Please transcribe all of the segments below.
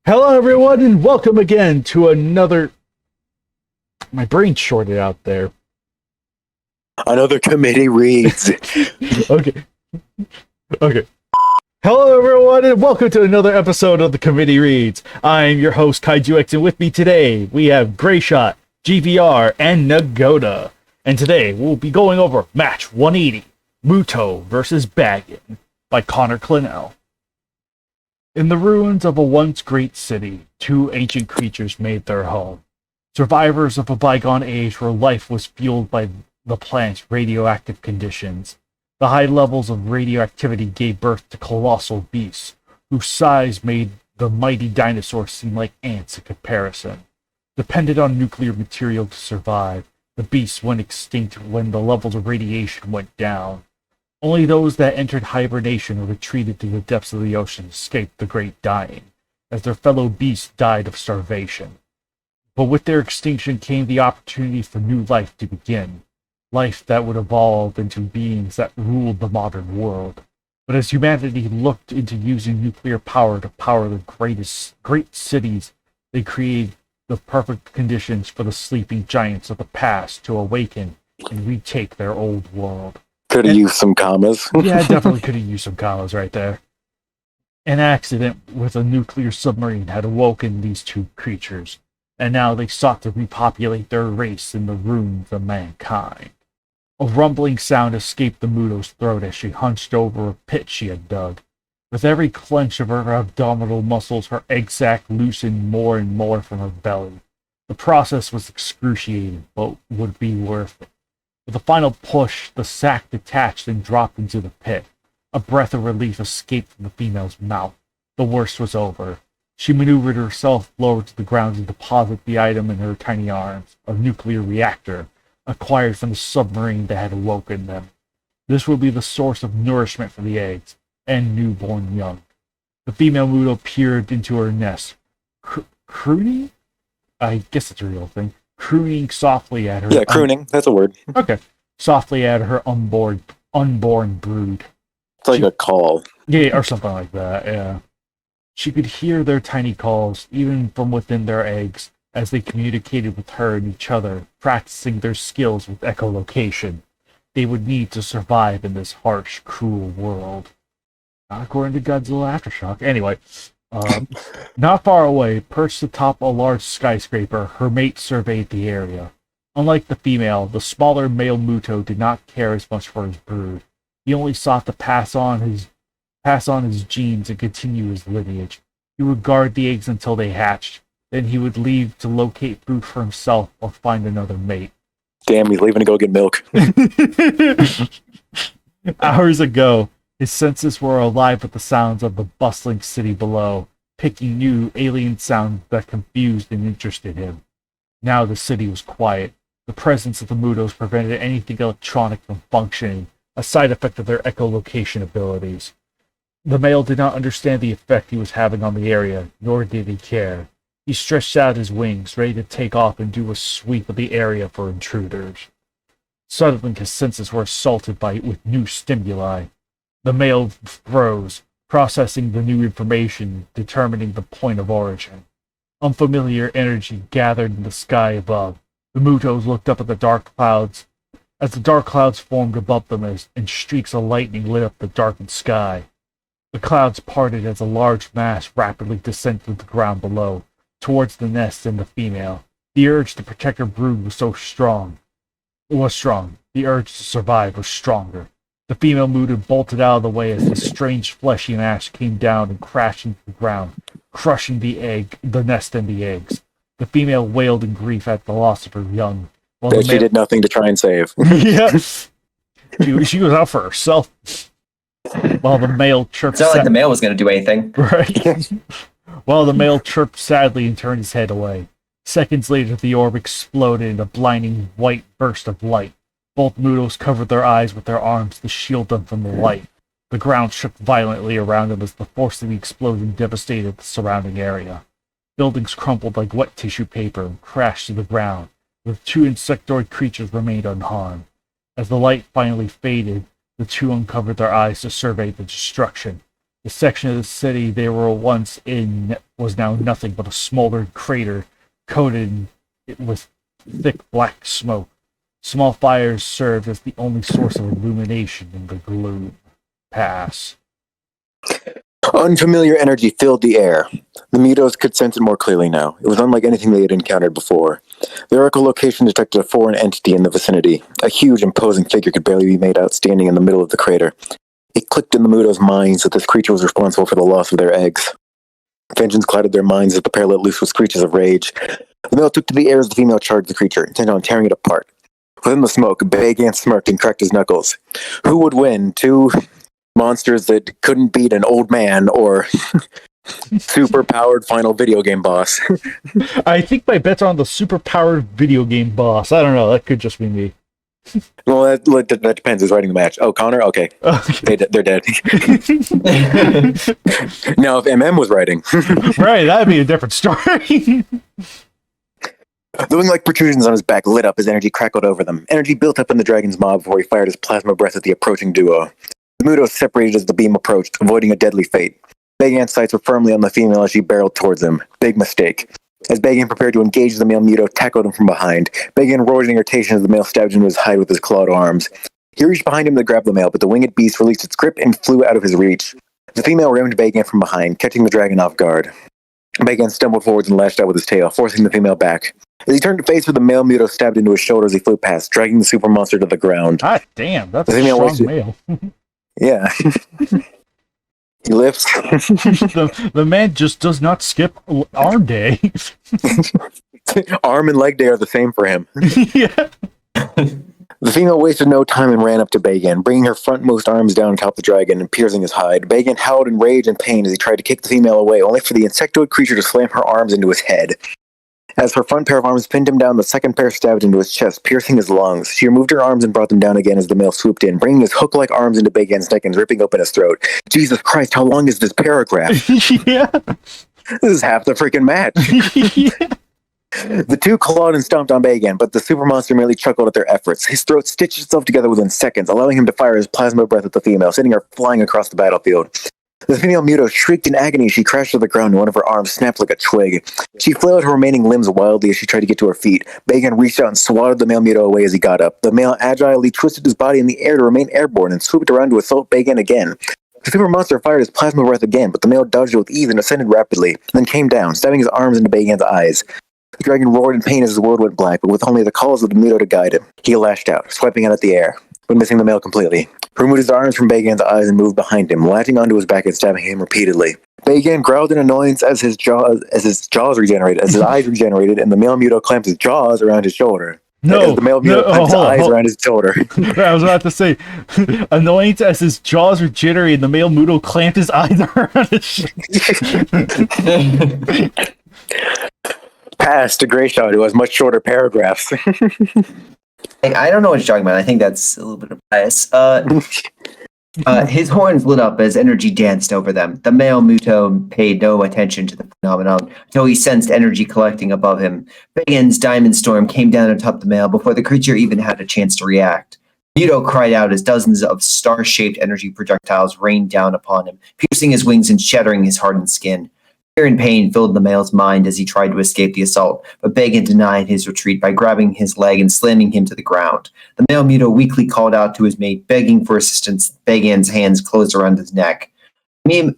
Hello, everyone, and welcome again to another. My brain shorted out there. Another committee reads. Okay. Okay. Hello, everyone, and welcome to another episode of the Committee Reads. I'm your host, Kaiju X, and with me today we have Grayshot, GVR, and Nagoda. And today we'll be going over match 180, MUTO versus Bagan by Connor Clennell. In the ruins of a once great city, two ancient creatures made their home. Survivors of a bygone age where life was fueled by the planet's radioactive conditions. The high levels of radioactivity gave birth to colossal beasts, whose size made the mighty dinosaurs seem like ants in comparison. Dependent on nuclear material to survive, the beasts went extinct when the levels of radiation went down. Only those that entered hibernation or retreated to the depths of the ocean escaped the great dying, as their fellow beasts died of starvation. But with their extinction came the opportunity for new life to begin, life that would evolve into beings that ruled the modern world. But as humanity looked into using nuclear power to power the great cities, they created the perfect conditions for the sleeping giants of the past to awaken and retake their old world. Could have used some commas. Yeah, I definitely could have used some commas right there. An accident with a nuclear submarine had awoken these two creatures, and now they sought to repopulate their race in the ruins of mankind. A rumbling sound escaped the MUTO's throat as she hunched over a pit she had dug. With every clench of her abdominal muscles, her egg sac loosened more and more from her belly. The process was excruciating, but would be worth it. With a final push, the sack detached and dropped into the pit. A breath of relief escaped from the female's mouth. The worst was over. She maneuvered herself lower to the ground to deposit the item in her tiny arms, a nuclear reactor, acquired from the submarine that had awoken them. This would be the source of nourishment for the eggs and newborn young. The female MUTO peered into her nest, crooning? I guess it's a real thing. Crooning softly at her. Yeah, crooning. That's a word. Okay. Softly at her unborn brood. It's like a call. Yeah, or something like that, yeah. She could hear their tiny calls, even from within their eggs, as they communicated with her and each other, practicing their skills with echolocation. They would need to survive in this harsh, cruel world. Not according to Godzilla Aftershock. Anyway, not far away, perched atop a large skyscraper, her mate surveyed the area. Unlike the female, the smaller male MUTO did not care as much for his brood. He only sought to pass on his genes and continue his lineage. He would guard the eggs until they hatched. Then he would leave to locate food for himself or find another mate. Damn, he's leaving to go get milk. Hours ago, his senses were alive with the sounds of the bustling city below, picking new alien sounds that confused and interested him. Now the city was quiet. The presence of the MUTOs prevented anything electronic from functioning, a side effect of their echolocation abilities. The male did not understand the effect he was having on the area, nor did he care. He stretched out his wings, ready to take off and do a sweep of the area for intruders. Suddenly his senses were assaulted with new stimuli. The male froze, processing the new information, determining the point of origin. Unfamiliar energy gathered in the sky above. The MUTOs looked up at the dark clouds, as the dark clouds formed above them and streaks of lightning lit up the darkened sky. The clouds parted as a large mass rapidly descended to the ground below, towards the nest and the female. The urge to protect her brood was strong. The urge to survive was stronger. The female MUTO bolted out of the way as the strange fleshy mass came down and crashed into the ground, crushing the nest and the eggs. The female wailed in grief at the loss of her young. That she did nothing to try and save. Yeah. She was out for herself. While the male chirped. It's not like the male was going to do anything. Right. While the male chirped sadly and turned his head away. Seconds later, the orb exploded in a blinding white burst of light. Both MUTOs covered their eyes with their arms to shield them from the light. The ground shook violently around them as the force of the explosion devastated the surrounding area. Buildings crumpled like wet tissue paper and crashed to the ground, but the two insectoid creatures remained unharmed. As the light finally faded, the two uncovered their eyes to survey the destruction. The section of the city they were once in was now nothing but a smoldered crater coated with thick black smoke. Small fires served as the only source of illumination in the gloom. Pass. Unfamiliar energy filled the air. The MUTOs could sense it more clearly now. It was unlike anything they had encountered before. Their echolocation detected a foreign entity in the vicinity. A huge, imposing figure could barely be made out standing in the middle of the crater. It clicked in the MUTOs' minds that this creature was responsible for the loss of their eggs. Vengeance clouded their minds as the pair let loose with screeches of rage. The male took to the air as the female charged the creature, intent on tearing it apart. Within the smoke, Bagan smirked and cracked his knuckles. Who would win? Two monsters that couldn't beat an old man, or super-powered final video game boss? I think my bets are on the super-powered video game boss. I don't know. That could just be me. Well, that depends who's writing the match. Oh, Connor? Okay. They're dead. Now, if MM was writing... Right, that'd be a different story. The wing-like protrusions on his back lit up as energy crackled over them. Energy built up in the dragon's maw before he fired his plasma breath at the approaching duo. The MUTO separated as the beam approached, avoiding a deadly fate. Bagan's sights were firmly on the female as she barreled towards him. Big mistake. As Bagan prepared to engage, the male MUTO tackled him from behind. Bagan roared in irritation as the male stabbed into his hide with his clawed arms. He reached behind him to grab the male, but the winged beast released its grip and flew out of his reach. The female rammed Bagan from behind, catching the dragon off guard. Bagan stumbled forwards and lashed out with his tail, forcing the female back. As he turned to face her, the male MUTO stabbed into his shoulder as he flew past, dragging the super monster to the ground. Ah, damn, that's a strong male. Yeah. He lifts. the man just does not skip arm day. Arm and leg day are the same for him. Yeah. The female wasted no time and ran up to Bagan, bringing her frontmost arms down atop the dragon and piercing his hide. Bagan howled in rage and pain as he tried to kick the female away, only for the insectoid creature to slam her arms into his head. As her front pair of arms pinned him down, the second pair stabbed into his chest, piercing his lungs. She removed her arms and brought them down again as the male swooped in, bringing his hook-like arms into Bagan's neck and ripping open his throat. Jesus Christ, how long is this paragraph? Yeah. This is half the freaking match. Yeah. The two clawed and stomped on Bagan, but the super monster merely chuckled at their efforts. His throat stitched itself together within seconds, allowing him to fire his plasma breath at the female, sending her flying across the battlefield. The female MUTO shrieked in agony as she crashed to the ground and one of her arms snapped like a twig. She flailed her remaining limbs wildly as she tried to get to her feet. Bagan reached out and swatted the male MUTO away as he got up. The male agilely twisted his body in the air to remain airborne and swooped around to assault Bagan again. The super monster fired his plasma breath again, but the male dodged it with ease and ascended rapidly, then came down, stabbing his arms into Bagan's eyes. The dragon roared in pain as his world went black, but with only the calls of the MUTO to guide him. He lashed out, swiping out at the air, but missing the male completely. He removed his arms from Bagan's eyes and moved behind him, latching onto his back and stabbing him repeatedly. Bagan growled in annoyance as his eyes regenerated, and the male MUTO clamped his jaws around his shoulder. No, the male MUTO clamped his eyes around his shoulder. I was about to say, annoyance as his jaws regenerated, the male MUTO clamped his eyes around his shoulder. Pass to Grayshot, who has much shorter paragraphs. I don't know what you're talking about. I think that's a little bit of bias. His horns lit up as energy danced over them. The male MUTO paid no attention to the phenomenon until he sensed energy collecting above him. Bagan's diamond storm came down atop the male before the creature even had a chance to react. MUTO cried out as dozens of star-shaped energy projectiles rained down upon him, piercing his wings and shattering his hardened skin. Fear and pain filled the male's mind as he tried to escape the assault, but Bagan denied his retreat by grabbing his leg and slamming him to the ground. The male MUTO weakly called out to his mate, begging for assistance. Bagan's hands closed around his neck. The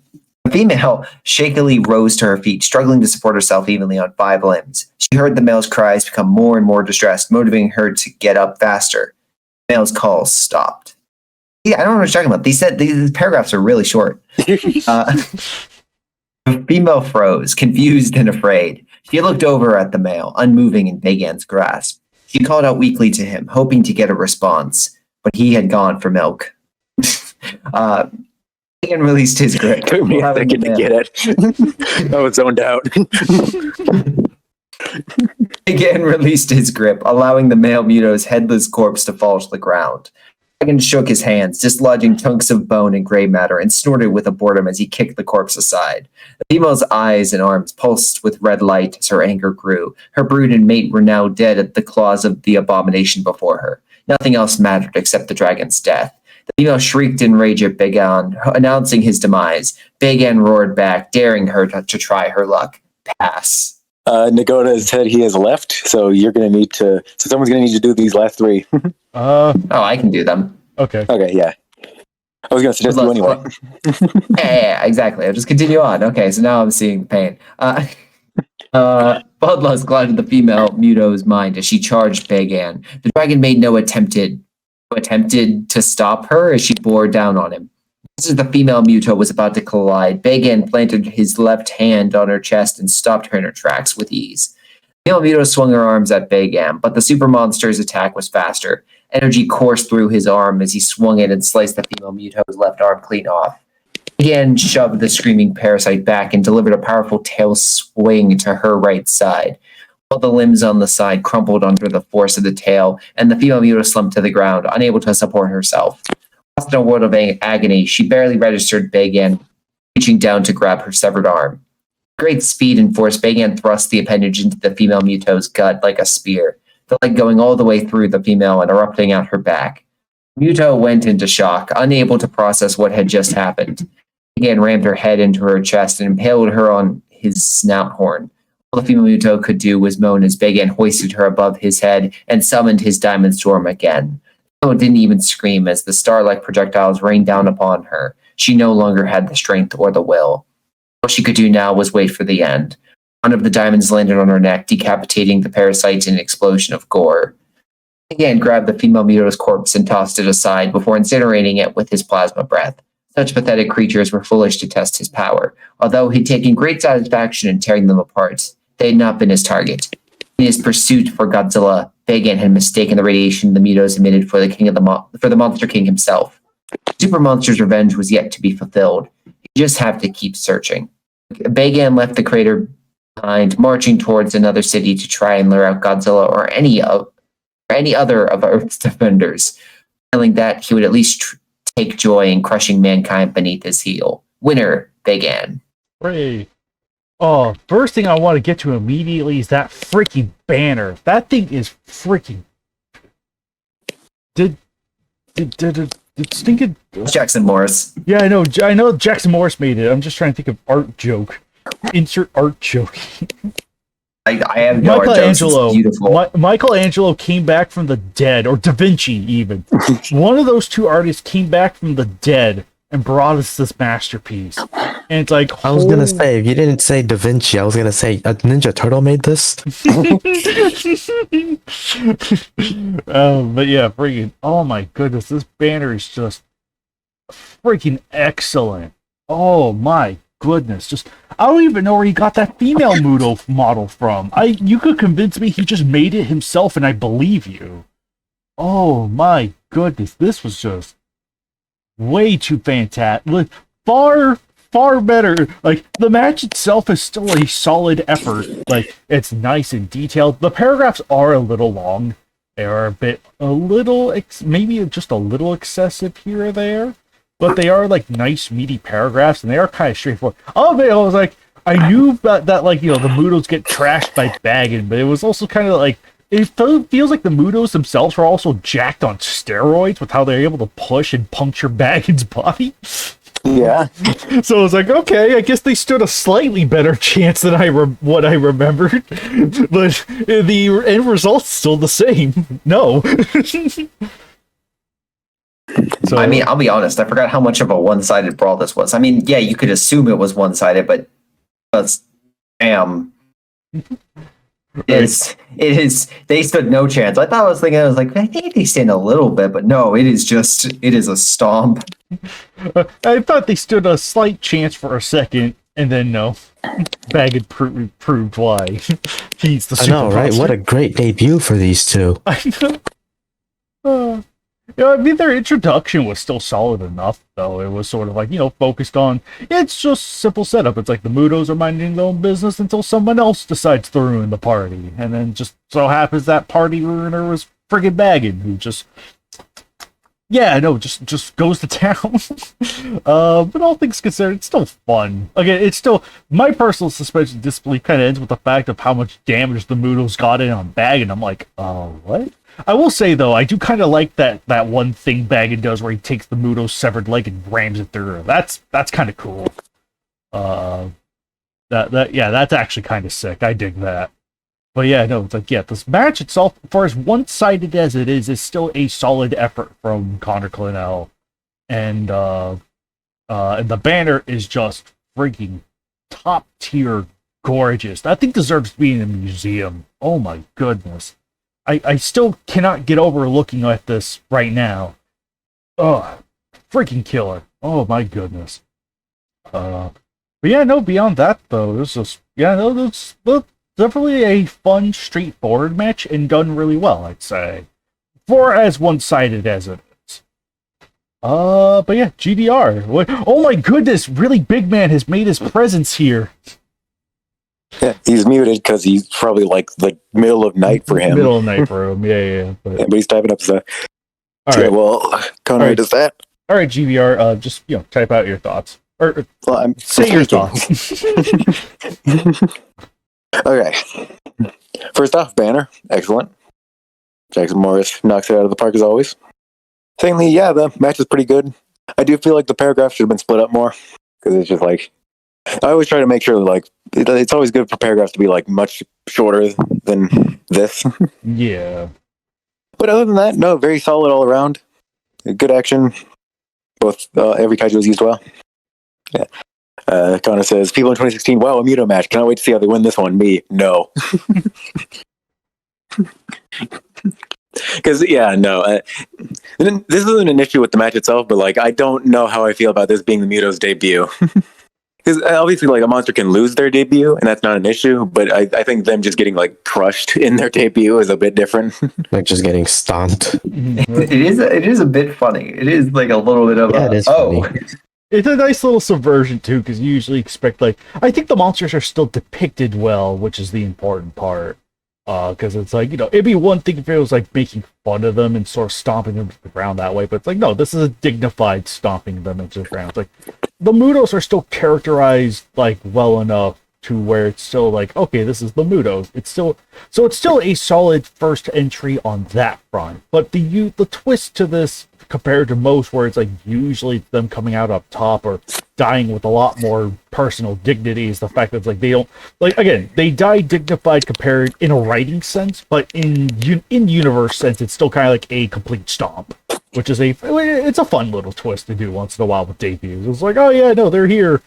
female shakily rose to her feet, struggling to support herself evenly on 5 limbs. She heard the male's cries become more and more distressed, motivating her to get up faster. The male's calls stopped. Yeah, I don't know what you're talking about. These paragraphs are really short. The female froze, confused and afraid. She looked over at the male, unmoving in Bagan's grasp. She called out weakly to him, hoping to get a response, but he had gone for milk. Bagan released his grip. Took me a second to get it. I was zoned out. Bagan released his grip, allowing the male MUTO's headless corpse to fall to the ground. Bagan shook his hands, dislodging chunks of bone and gray matter, and snorted with a boredom as he kicked the corpse aside. The female's eyes and arms pulsed with red light as her anger grew. Her brood and mate were now dead at the claws of the abomination before her. Nothing else mattered except the dragon's death. The female shrieked in rage at Bagan, announcing his demise. Bagan roared back, daring her to try her luck. Pass. Nagoda said he has left, so you're going to need to. So someone's going to need to do these last three. Oh, I can do them. Okay. Okay, yeah. I was going to suggest you anyway. Yeah, exactly. I'll just continue on. Okay, so now I'm seeing pain. Bloodlust glided the female MUTO's mind as she charged Bagan. The dragon made no attempted to stop her as she bore down on him. Just as the female MUTO was about to collide, Bagan planted his left hand on her chest and stopped her in her tracks with ease. The female MUTO swung her arms at Bagan, but the super monster's attack was faster. Energy coursed through his arm as he swung it and sliced the female MUTO's left arm clean off. Bagan shoved the screaming parasite back and delivered a powerful tail swing to her right side. All the limbs on the side crumpled under the force of the tail, and the female MUTO slumped to the ground, unable to support herself. Lost in a world of agony, she barely registered Bagan, reaching down to grab her severed arm. With great speed and force, Bagan thrust the appendage into the female MUTO's gut like a spear, the leg going all the way through the female and erupting out her back. MUTO went into shock, unable to process what had just happened. Bagan rammed her head into her chest and impaled her on his snout horn. All the female MUTO could do was moan as Bagan hoisted her above his head and summoned his diamond storm again. No one didn't even scream as the star-like projectiles rained down upon her. She no longer had the strength or the will. All she could do now was wait for the end. One of the diamonds landed on her neck, decapitating the parasite in an explosion of gore. Bagan grabbed the female MUTO's corpse and tossed it aside before incinerating it with his plasma breath. Such pathetic creatures were foolish to test his power. Although he'd taken great satisfaction in tearing them apart, they had not been his target. In his pursuit for Godzilla, Bagan had mistaken the radiation the MUTOs emitted for the Monster King himself. Super Monster's revenge was yet to be fulfilled. He just had to keep searching. Bagan left the crater behind, marching towards another city to try and lure out Godzilla or any other of Earth's defenders. Feeling that he would at least take joy in crushing mankind beneath his heel. Winner, Bagan. Hooray. Oh, first thing I want to get to immediately is that freaking banner. That thing is freaking. Did stinking Jackson Morris. Yeah, I know Jackson Morris made it. I'm just trying to think of art joke. Insert art joke. I have no Michelangelo. Beautiful. Michelangelo came back from the dead, or Da Vinci even. One of those two artists came back from the dead and brought us this masterpiece. And it's like, I was gonna say, if you didn't say Da Vinci, I was gonna say a Ninja Turtle made this. But yeah, freaking, oh my goodness, this banner is just freaking excellent. Oh my goodness, just, I don't even know where he got that female MUTO model from. You could convince me he just made it himself and I believe you. Oh my goodness, this was just way too fantastic. Far better. Like, the match itself is still a solid effort. Like, it's nice and detailed. The paragraphs are a little long. They are maybe just a little excessive here or there. But they are, like, nice, meaty paragraphs, and they are kind of straightforward. Oh, man, I was like, I knew that like, you know, the MUTOs get trashed by Bagan, but it was also kind of like, it feels like the MUTOs themselves are also jacked on steroids with how they're able to push and puncture Bagan's body. Yeah. So I was like, okay, I guess they stood a slightly better chance than what I remembered. But the end result's still the same. No. So, I mean, I'll be honest, I forgot how much of a one-sided brawl this was. I mean, yeah, you could assume it was one-sided, but damn. It is. They stood no chance. I was like, I think they stand a little bit, but no, it is a stomp. I thought they stood a slight chance for a second, and then no. Bagan proved why. He's the super I know, right? monster. What a great debut for these two. I know. Yeah, I mean, their introduction was still solid enough, though. It was sort of like, you know, focused on, it's just simple setup. It's like the MUTOs are minding their own business until someone else decides to ruin the party. And then just so happens that party ruiner was friggin' Bagan, who just yeah, no, just goes to town. But all things considered, it's still fun. Again, it's still my personal suspension of disbelief kind of ends with the fact of how much damage the Moodles got in on Bagan. I'm like, what? I will say though, I do kind of like that one thing Bagan does where he takes the Moodle's severed leg and rams it through. That's kind of cool. That's actually kind of sick. I dig that. But yeah, no, it's like, yeah, this match itself, for as one-sided as it is still a solid effort from Connor Clinell. And the banner is just freaking top-tier gorgeous. That thing deserves to be in a museum. Oh my goodness. I still cannot get over looking at this right now. Oh, freaking killer. Oh my goodness. But yeah, no, beyond that, though, this is, yeah, no, this definitely a fun, straightforward match and done really well, I'd say. For as one-sided as it is. But yeah, GDR. What, oh my goodness, really big man has made his presence here. Yeah, he's muted because he's probably like the middle of night for him. Middle of night for him, yeah. But he's typing up stuff. All right. Well, Connor does that. All right, GVR, just, type out your thoughts. Or say your thoughts. Okay. First off, banner. Excellent. Jackson Morris knocks it out of the park as always. Secondly, yeah, the match is pretty good. I do feel like the paragraph should have been split up more. Because it's just like, I always try to make sure like, it's always good for paragraphs to be like much shorter than this. Yeah. But other than that, no, very solid all around. Good action. Both, every kaiju was used well. Yeah. Connor says, people in 2016, wow, a MUTO match. Cannot wait to see how they win this one. Me, no. Because, yeah, no. This isn't an issue with the match itself, but, like, I don't know how I feel about this being the MUTO's debut. Because, obviously, like, a monster can lose their debut, and that's not an issue, but I think them just getting, like, crushed in their debut is a bit different. Like just getting stomped. It is a bit funny. It is, like, a little bit of Yeah, it is funny. It's a nice little subversion, too, because you usually expect, like, I think the monsters are still depicted well, which is the important part. Because it's like, it'd be one thing if it was, like, making fun of them and sort of stomping them to the ground that way, but it's like, no, this is a dignified stomping them into the ground. It's like, the MUTOs are still characterized, like, well enough to where it's still like, okay, this is the MUTOs. It's still a solid first entry on that front. But the twist to this compared to most, where it's like usually them coming out up top or dying with a lot more personal dignity, is the fact that it's like they don't, like, again, they die dignified compared in a writing sense, but in universe sense, it's still kind of like a complete stomp, which is it's a fun little twist to do once in a while with debuts. It's like, oh yeah, no, they're here.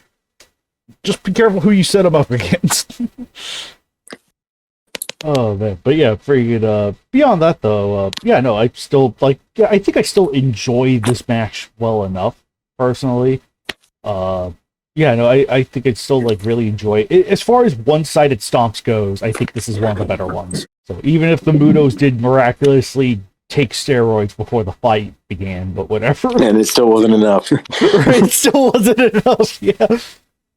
Just be careful who you set them up against. Oh man, but yeah, freaking beyond that though, yeah, no, I still like, yeah, I think I still enjoy this match well enough personally. Yeah, no, I think I'd still like really enjoy it. As far as one-sided stomps goes, I think this is one of the better ones. So even if the MUTOs did miraculously take steroids before the fight began, but whatever. And it still wasn't enough. It still wasn't enough, yeah.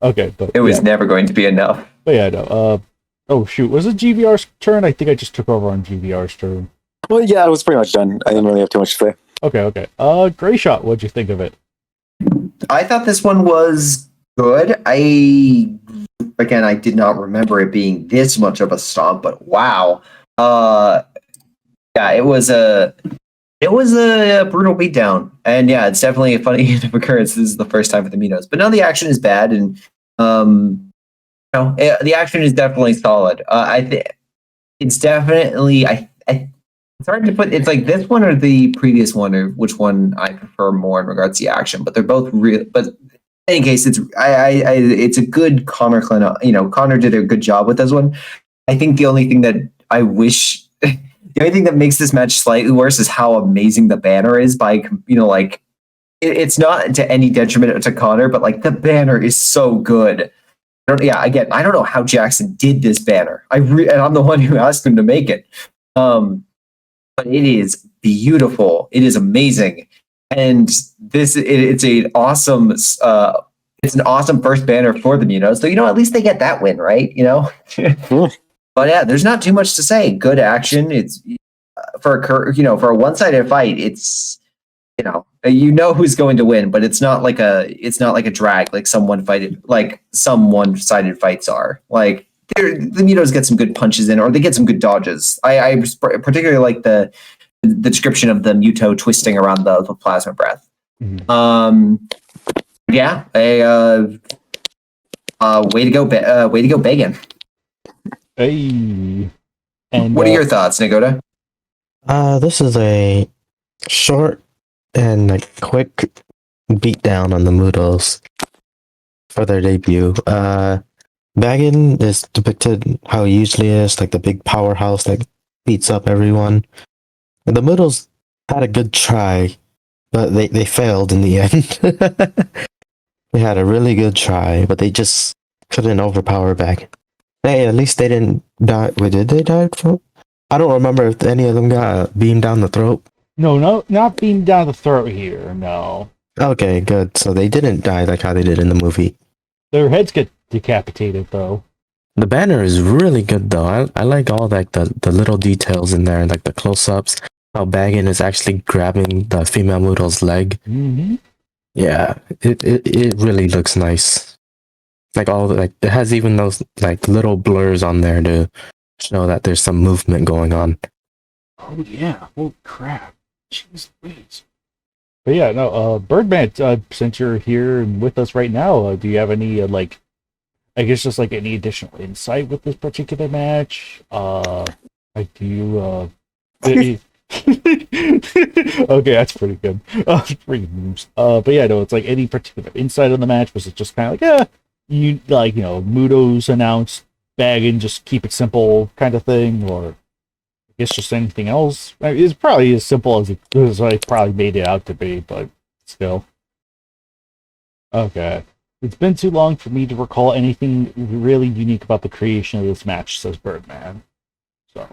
Okay, but it was never going to be enough. But yeah, no, oh shoot, was it GVR's turn? I think I just took over on GVR's turn. Well, yeah, it was pretty much done. I didn't really have too much to say. Okay. Gray Shot, what'd you think of it? I thought this one was good. I did not remember it being this much of a stomp, but wow. Yeah, it was a brutal beatdown. And yeah, it's definitely a funny occurrence. This is the first time for the MUTOs. But no, the action is bad, and the action is definitely solid. I think it's definitely it's hard to put. It's like this one or the previous one, or which one I prefer more in regards to the action. But they're both real. But in any case, it's a good Connor Clinell. Connor did a good job with this one. I think the only thing that I wish, the only thing that makes this match slightly worse is how amazing the banner is. By like, it's not to any detriment to Connor, but like the banner is so good. I don't know how Jackson did this banner. And I'm the one who asked him to make it. But it is beautiful. It is amazing, and it's an awesome first banner for the MUTOs. So at least they get that win, right? But yeah, there's not too much to say. Good action. It's for a one-sided fight. It's you know who's going to win, but it's not like a drag like some one-sided fights are. Like the Mutos get some good punches in, or they get some good dodges. I particularly like the description of the Muto twisting around the plasma breath. Mhm. Yeah, way to go, Bagan. Hey. And What are your thoughts, Nagoda? This is a short and a quick beatdown on the MUTOs for their debut. Bagan is depicted how he usually is, like the big powerhouse that beats up everyone. And the MUTOs had a good try, but they failed in the end. They had a really good try, but they just couldn't overpower Bagan. Hey, at least they didn't die. Wait, did they die from? I don't remember if any of them got beamed down the throat. No, not beamed down the throat here. No, Okay, good. So they didn't die like how they did in the movie. their heads get decapitated though. The banner is really good though. I like all like the little details in there, like the close-ups. How Bagan is actually grabbing the female Muto's leg. Mm-hmm. Yeah, it really looks nice. Like it has even those like little blurs on there to show that there's some movement going on. Oh yeah! Holy crap! Jeez Louise. But yeah, no. Birdman, since you're here and with us right now, do you have any I guess just like any additional insight with this particular match? Like do you okay, that's pretty good. Pretty moves. But yeah, no, it's like any particular insight on the match. Was it just kind of like, Muto's announced, Bagan, just keep it simple kind of thing, or I guess just anything else? I mean, it's probably as simple as I probably made it out to be, but still. Okay. It's been too long for me to recall anything really unique about the creation of this match, says Birdman. So,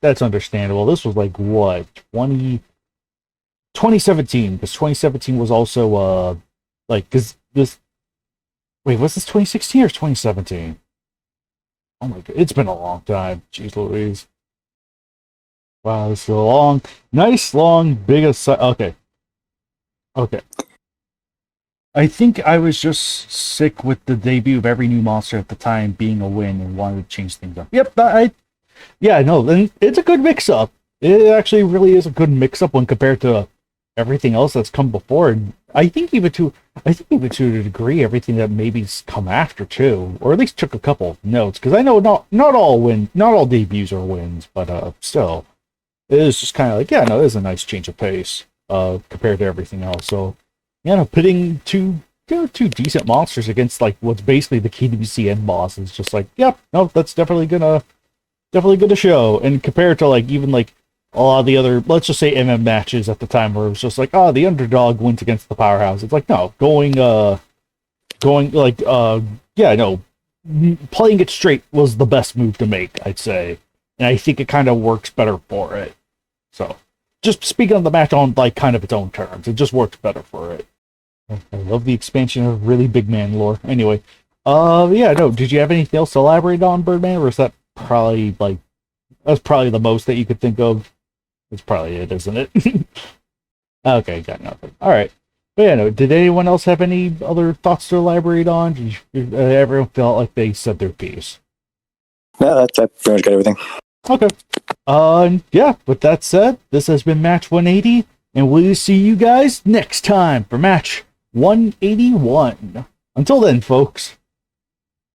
that's understandable. This was like, what, 2017, because 2017 was also, because this, wait, was this 2016 or 2017? Oh my god, it's been a long time. Jeez Louise. Wow, this is a long, nice, long, big, okay. I think I was just sick with the debut of every new monster at the time being a win and wanted to change things up. Yep, and it's a good mix-up. It actually really is a good mix-up when compared to everything else that's come before. And I think even to a degree, everything that maybe's come after too, or at least took a couple of notes. Because I know not all debuts are wins, but still, it is just kind of like, yeah, no, it is a nice change of pace compared to everything else. So, pitting two decent monsters against like what's basically the KWC end boss is just like, yep, no, that's definitely gonna show. And compared to like even like a lot of the other, let's just say matches at the time where it was just like, oh, the underdog wins against the powerhouse. It's like, no, playing it straight was the best move to make, I'd say. And I think it kind of works better for it. So, just speaking of the match on like kind of its own terms, it just works better for it. I love the expansion of really big man lore. Anyway, did you have anything else to elaborate on, Birdman, or is that probably that's probably the most that you could think of? That's probably it, isn't it? Okay, got nothing. All right. But yeah, no, did anyone else have any other thoughts to elaborate on? Did everyone felt like they said their piece? No, I pretty much got everything. Okay. With that said, this has been Match 180, and we'll see you guys next time for Match 181. Until then, folks.